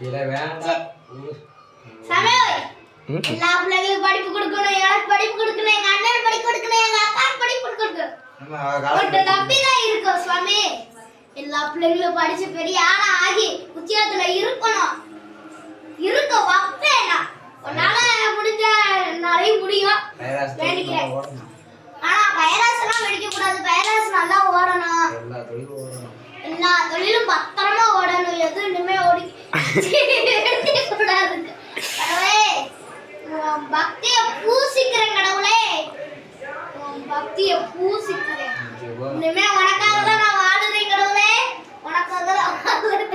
இல்ல வேண்டாம் சமயம் எல்லா பிள்ளைகளுக்கும் படிப்பு கொடுக்கணும், எனக்கு படிப்பு கொடுக்கணும், எங்க அண்ணன் படிப்பு கொடுக்கணும், எங்க அக்கா படிப்பு கொடுக்கணும். ஒரு தம்பி தான் இருக்கும் சுவாமி. எல்லா பிள்ளைகளும் படிச்சு பெரிய ஆளா ஆகி உச்சியத்துல இருக்கணும். இருக்க வப்பேனா உன்னால முடிஞ்ச நிறைய முடியும் வேண்டிக்கிறேன். ஆனா வைரஸ் எல்லாம் வெடிக்க கூடாது. வைரஸ் நல்லா ஓடணும். எல்லா தொழிலும் பத்திரமா ஓடணும். எதுவும் இனிமே ஓடி கூடாது. கடவுளே பக்திய பூசிக்கிறேன். கடவுளே பக்திய பூசிக்கிறேன். இனிமே உனக்காக தான் நான் வாடுறேன். கடவுளே உனக்காக தான் வாடுறேன்.